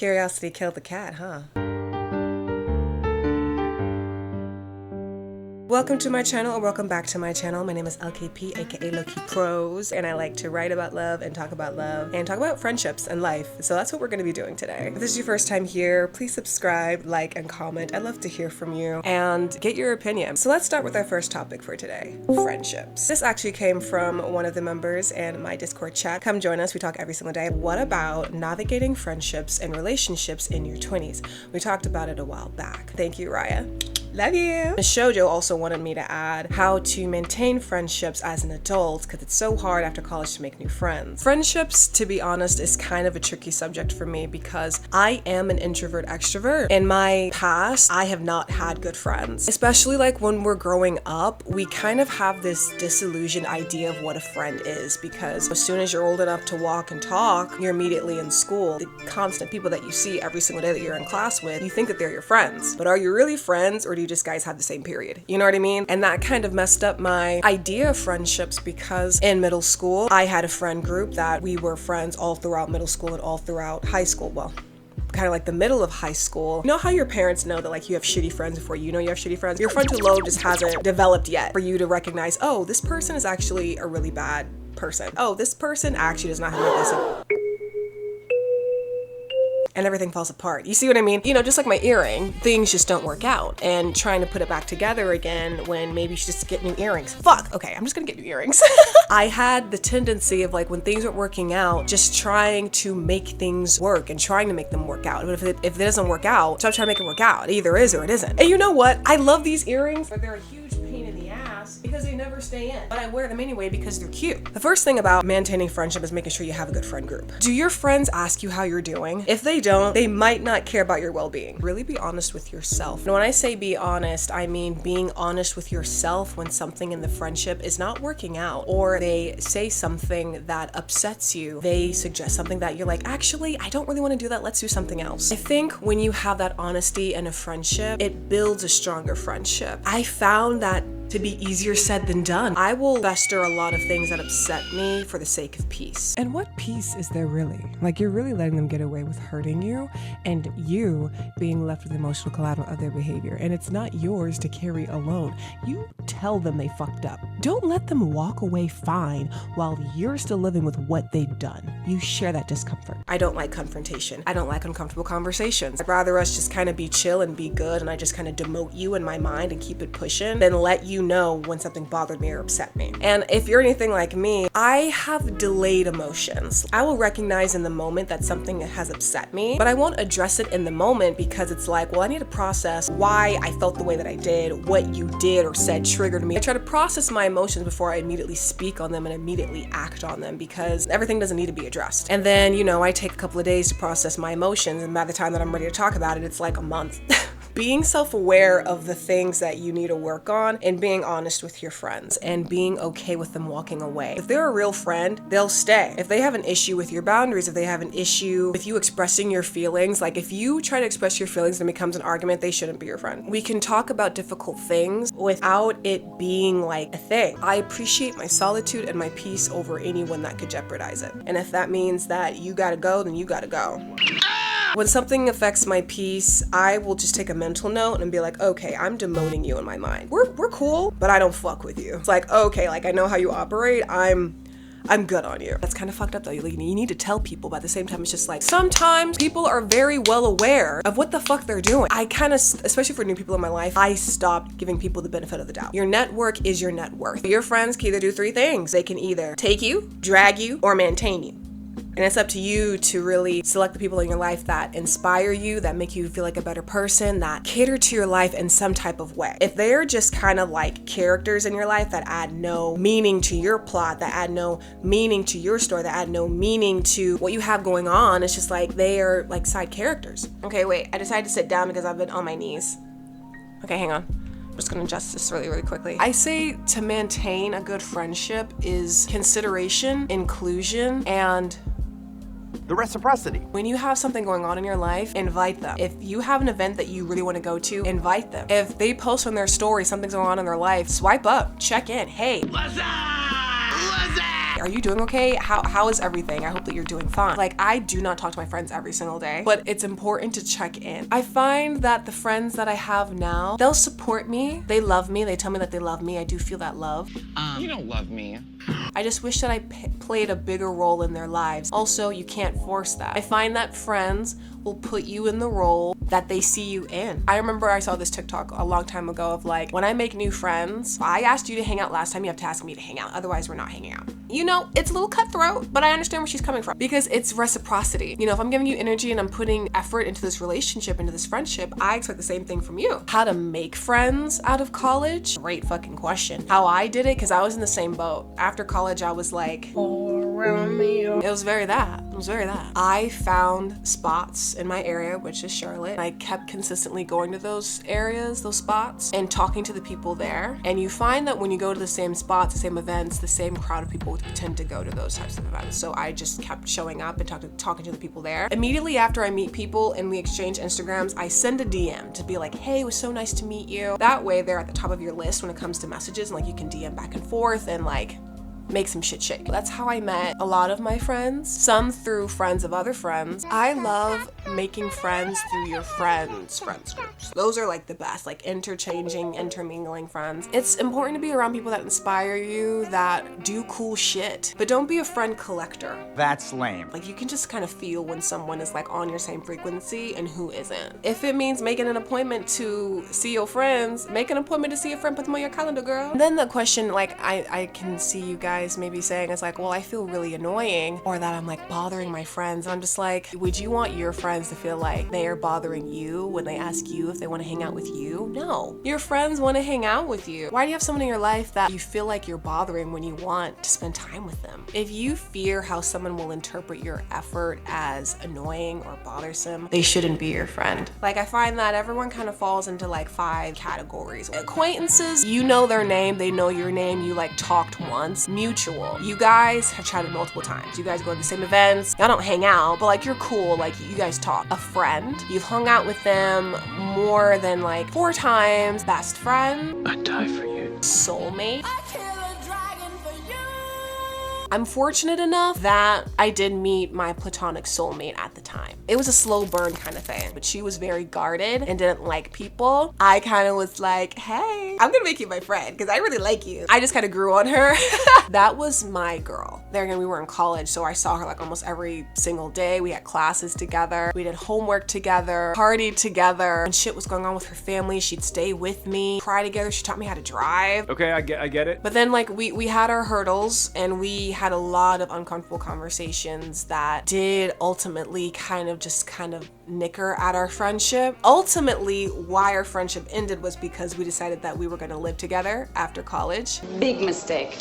Curiosity killed the cat, huh? Welcome to my channel, or welcome back to my channel. My name is l.k.p, aka lowkeyprose, and I like to write about love and talk about friendships and life. So that's what we're going to be doing today. If this is your first time here, please subscribe, like, and comment. I'd love to hear from you and get your opinion. So let's start with our first topic for today, friendships. This actually came from one of the members in my Discord chat. Come join us, we talk every single day. What about navigating friendships and relationships in your 20s? We talked about it a while back. Thank you, Raya. Love you. Shoujo also wanted me to add how to maintain friendships as an adult, because it's so hard after college to make new friends. Friendships, to be honest, is kind of a tricky subject for me because I am an introvert extrovert. In my past, I have not had good friends. Especially like when we're growing up, we kind of have this disillusioned idea of what a friend is, because as soon as you're old enough to walk and talk, you're immediately in school. The constant people that you see every single day that you're in class with, you think that they're your friends. But are you really friends, or do you just guys have the same period? You know what I mean? And that kind of messed up my idea of friendships, because in middle school, I had a friend group that we were friends all throughout middle school and all throughout high school. Well, kind of like the middle of high school. You know how your parents know that like you have shitty friends before you know you have shitty friends? Your frontal lobe just hasn't developed yet for you to recognize, oh, this person is actually a really bad person. Oh, this person actually does not have my best. And everything falls apart. You see what I mean? You know, just like my earring, things just don't work out. And trying to put it back together again when maybe you should just get new earrings. Fuck, okay, I'm just gonna get new earrings. I had the tendency of like when things aren't working out, just trying to make things work and trying to make them work out. But if it doesn't work out, stop trying to make it work out. It either is or it isn't. And you know what? I love these earrings, but they're a huge pain in the ass because they never stay in. But I wear them anyway because they're cute. The first thing about maintaining friendship is making sure you have a good friend group. Do your friends ask you how you're doing? If they don't, they might not care about your well-being. Really be honest with yourself. And when I say be honest, I mean being honest with yourself when something in the friendship is not working out, or they say something that upsets you. They suggest something that you're like, actually, I don't really want to do that. Let's do something else. I think when you have that honesty in a friendship, it builds a stronger friendship. I found that to be easier said than done. I will fester a lot of things that upset me for the sake of peace. And what peace is there really? Like, you're really letting them get away with hurting you and you being left with emotional collateral of their behavior. And it's not yours to carry alone. You tell them they fucked up. Don't let them walk away fine while you're still living with what they've done. You share that discomfort. I don't like confrontation. I don't like uncomfortable conversations. I'd rather us just kind of be chill and be good, and I just kind of demote you in my mind and keep it pushing than let you know when something bothered me or upset me. And if you're anything like me, I have delayed emotions. I will recognize in the moment that something has upset me, but I won't address it in the moment because it's like, well, I need to process why I felt the way that I did, what you did or said triggered me. I try to process my emotions before I immediately speak on them and immediately act on them, because everything doesn't need to be addressed. And then, you know, I take a couple of days to process my emotions, and by the time that I'm ready to talk about it, it's like a month. Being self-aware of the things that you need to work on, and being honest with your friends, and being okay with them walking away. If they're a real friend, they'll stay. If they have an issue with your boundaries, if they have an issue with you expressing your feelings, like if you try to express your feelings and it becomes an argument, they shouldn't be your friend. We can talk about difficult things without it being like a thing. I appreciate my solitude and my peace over anyone that could jeopardize it. And if that means that you gotta go, then you gotta go. When something affects my peace, I will just take a mental note and be like, okay, I'm demoting you in my mind. We're cool, but I don't fuck with you. It's like, okay, like I know how you operate. I'm good on you. That's kind of fucked up though. You need to tell people, but at the same time, it's just like, sometimes people are very well aware of what the fuck they're doing. I kind of, especially for new people in my life, I stopped giving people the benefit of the doubt. Your network is your net worth. Your friends can either do three things. They can either take you, drag you, or maintain you. And it's up to you to really select the people in your life that inspire you, that make you feel like a better person, that cater to your life in some type of way. If they're just kind of like characters in your life that add no meaning to your plot, that add no meaning to your story, that add no meaning to what you have going on, it's just like they are like side characters. Okay, wait, I decided to sit down because I've been on my knees. Okay, hang on. I'm just gonna adjust this really quickly. I say to maintain a good friendship is consideration, inclusion, and the reciprocity. When you have something going on in your life, invite them. If you have an event that you really want to go to, invite them. If they post on their story something's going on in their life, swipe up, check in. Hey, what's up? Are you doing okay? How is everything? I hope that you're doing fine. Like, I do not talk to my friends every single day, but it's important to check in. I find that the friends that I have now, they'll support me. They love me. They tell me that they love me. I do feel that love. You don't love me. I just wish that I played a bigger role in their lives. Also, you can't force that. I find that friends will put you in the role that they see you in. I remember I saw this TikTok a long time ago of like, when I make new friends, I asked you to hang out last time, you have to ask me to hang out. Otherwise, we're not hanging out. You know, it's a little cutthroat, but I understand where she's coming from because it's reciprocity. You know, if I'm giving you energy and I'm putting effort into this relationship, into this friendship, I expect the same thing from you. How to make friends out of college? Great fucking question. How I did it, because I was in the same boat. After college, I was like, it was very that. It was very that. I found spots in my area, which is Charlotte. I kept consistently going to those areas, those spots, and talking to the people there. And you find that when you go to the same spots, the same events, the same crowd of people tend to go to those types of events. So I just kept showing up and talking to the people there. Immediately after I meet people and we exchange Instagrams, I send a DM to be like, hey, it was so nice to meet you. That way they're at the top of your list when it comes to messages, and like you can DM back and forth and like make some shit shake. That's how I met a lot of my friends, some through friends of other friends. I love making friends through your friends groups. Those are like the best, like intermingling friends. It's important to be around people that inspire you, that do cool shit, but don't be a friend collector. That's lame. Like, you can just kind of feel when someone is like on your same frequency and who isn't. If it means making an appointment to see your friends, make an appointment to see your friend, put them on your calendar, girl. And then the question, like, I can see you guys maybe saying is like, well, I feel really annoying, or that I'm like bothering my friends. I'm just like, would you want your friends to feel like they are bothering you when they ask you if they want to hang out with you? No. Your friends want to hang out with you. Why do you have someone in your life that you feel like you're bothering when you want to spend time with them? If you fear how someone will interpret your effort as annoying or bothersome, they shouldn't be your friend. Like, I find that everyone kind of falls into like 5 categories. Acquaintances, you know their name, they know your name, you like talked once. Mutual, you guys have chatted multiple times. You guys go to the same events. Y'all don't hang out, but like you're cool, like you guys talk. A friend, you've hung out with them more than like 4 times. Best friend, I'd die for you. Soulmate. I'm fortunate enough that I did meet my platonic soulmate at the time. It was a slow burn kind of thing, but she was very guarded and didn't like people. I kind of was like, hey, I'm gonna make you my friend because I really like you. I just kind of grew on her. That was my girl. There again, we were in college, so I saw her like almost every single day. We had classes together. We did homework together, partied together, and shit was going on with her family. She'd stay with me, cry together. She taught me how to drive. Okay, I get it. But then like we had our hurdles, and we had a lot of uncomfortable conversations that did ultimately kind of nicker at our friendship. Ultimately, why our friendship ended was because we decided that we were going to live together after college. Big mistake.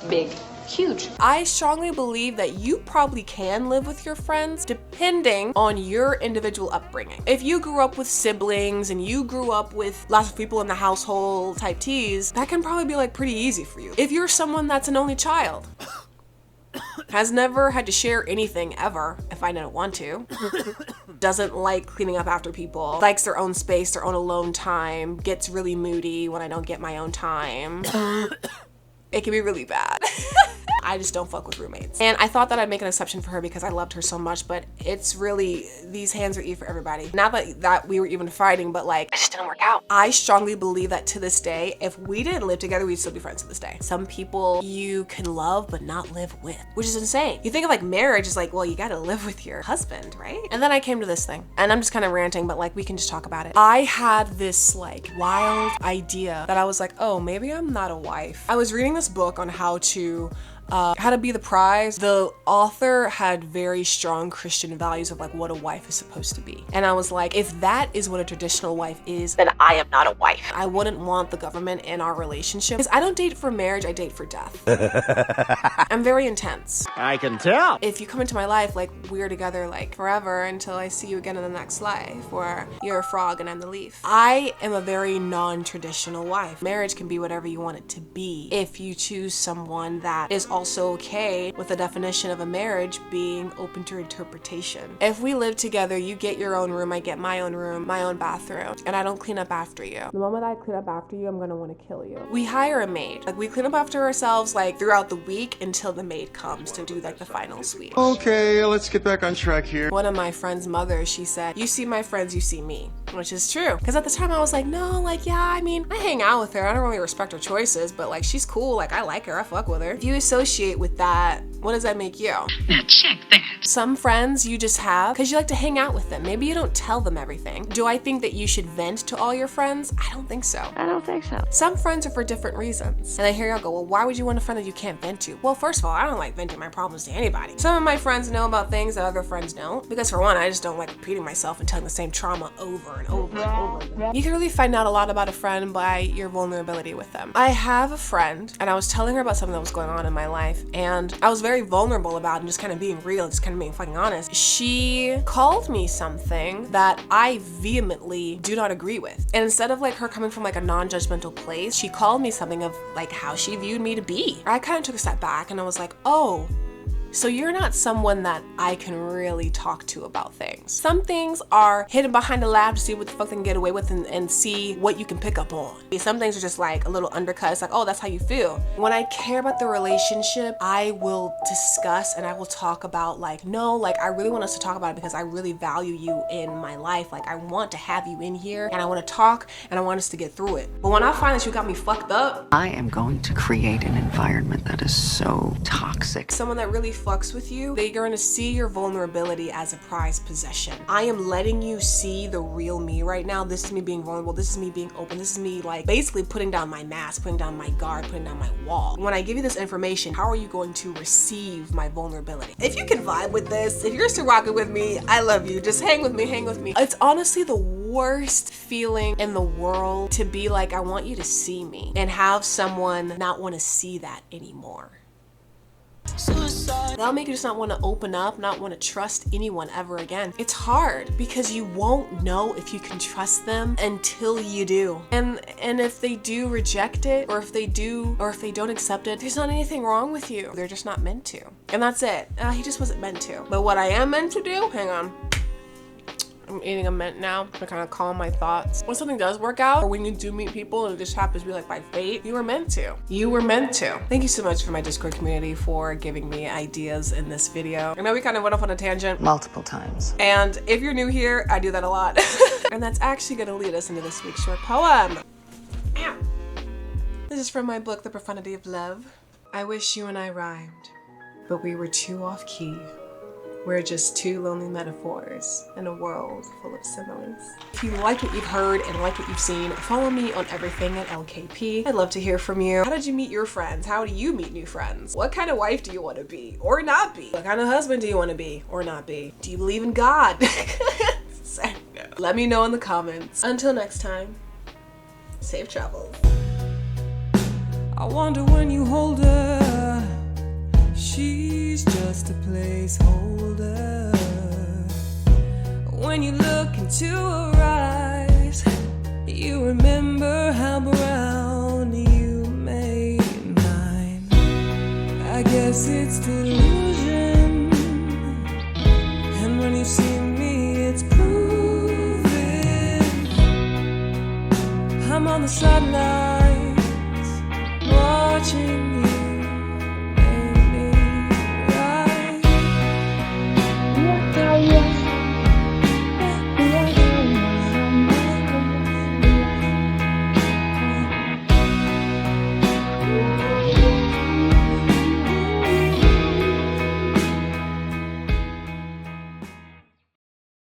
Big. Huge. I strongly believe that you probably can live with your friends depending on your individual upbringing. If you grew up with siblings and you grew up with lots of people in the household type teas, that can probably be like pretty easy for you. If you're someone that's an only child, has never had to share anything ever, if I didn't want to, doesn't like cleaning up after people, likes their own space, their own alone time, gets really moody when I don't get my own time, it can be really bad. I just don't fuck with roommates. And I thought that I'd make an exception for her because I loved her so much, but it's really, these hands are E for everybody. Not that we were even fighting, but like, it just didn't work out. I strongly believe that to this day, if we didn't live together, we'd still be friends to this day. Some people you can love but not live with, which is insane. You think of like marriage is like, well, you gotta live with your husband, right? And then I came to this thing, and I'm just kind of ranting, but like we can just talk about it. I had this like wild idea that I was like, oh, maybe I'm not a wife. I was reading this book on how to be the prize. The author had very strong Christian values of like what a wife is supposed to be. And I was like, if that is what a traditional wife is, then I am not a wife. I wouldn't want the government in our relationship because I don't date for marriage, I date for death. I'm very intense. I can tell. If you come into my life, like we're together like forever until I see you again in the next life, or you're a frog and I'm the leaf. I am a very non-traditional wife. Marriage can be whatever you want it to be if you choose someone that is all also okay with the definition of a marriage being open to interpretation. If we live together, you get your own room, I get my own room, my own bathroom, and I don't clean up after you. The moment I clean up after you, I'm gonna want to kill you. We hire a maid. Like, we clean up after ourselves like throughout the week until the maid comes to do like the final sweep. Okay, let's get back on track here. One of my friend's mothers, she said, "You see my friends, you see me," which is true. Because at the time I was like, no, like, yeah, I mean, I hang out with her. I don't really respect her choices, but like, she's cool. Like, I like her. I fuck with her. If you associate with that, what does that make you? Now check that. Some friends you just have because you like to hang out with them. Maybe you don't tell them everything. Do I think that you should vent to all your friends? I don't think so. I don't think so. Some friends are for different reasons. And I hear y'all go, well, why would you want a friend that you can't vent to? Well, first of all, I don't like venting my problems to anybody. Some of my friends know about things that other friends don't. Because for one, I just don't like repeating myself and telling the same trauma over and over and over again. You can really find out a lot about a friend by your vulnerability with them. I have a friend, and I was telling her about something that was going on in my life, and I was very vulnerable about it and just kind of being real, just kind of being fucking honest. She called me something that I vehemently do not agree with. And instead of like her coming from like a non-judgmental place, she called me something of like how she viewed me to be. I kind of took a step back and I was like, oh, so you're not someone that I can really talk to about things. Some things are hidden behind a lab to see what the fuck they can get away with and see what you can pick up on. Some things are just like a little undercut. It's like, oh, that's how you feel. When I care about the relationship, I will discuss and I will talk about like, no, like I really want us to talk about it because I really value you in my life. Like I want to have you in here and I want to talk and I want us to get through it. But when I find that you got me fucked up, I am going to create an environment that is so toxic. someone that really fucks with you, they're going to see your vulnerability as a prized possession. I am letting you see the real me right now. This is me being vulnerable. This is me being open. This is me like basically putting down my mask, putting down my guard, putting down my wall. When I give you this information, how are you going to receive my vulnerability? If you can vibe with this, if you're still rocking with me, I love you. Just hang with me, hang with me. It's honestly the worst feeling in the world to be like, I want you to see me, and have someone not want to see that anymore. That'll make you just not want to open up, not want to trust anyone ever again. It's hard because you won't know if you can trust them until you do. And if they do reject it, or if they don't accept it, there's not anything wrong with you. They're just not meant to. And that's it. He just wasn't meant to. But what I am meant to do, hang on. I'm eating a mint now to kind of calm my thoughts. When something does work out, or when you do meet people and it just happens to be like by fate, you were meant to. You were meant to. Thank you so much for my Discord community for giving me ideas in this video. I know we kind of went off on a tangent Multiple times. and if you're new here, I do that a lot. And that's actually gonna lead us into this week's short poem. Ow. This is from my book, The Profundity of Love. I wish you and I rhymed, but we were too off key. We're just two lonely metaphors in a world full of similes. If you like what you've heard and like what you've seen, follow me on everything at l.k.p. I'd love to hear from you. How did you meet your friends? How do you meet new friends? What kind of wife do you want to be or not be? What kind of husband do you want to be or not be? Do you believe in God? Let me know in the comments. Until next time, safe travels. I wonder when you hold her, she's just a placeholder. When you look into her eyes, you remember how brown you made mine. I guess it's delusion, and when you see me, it's proven. I'm on the sideline.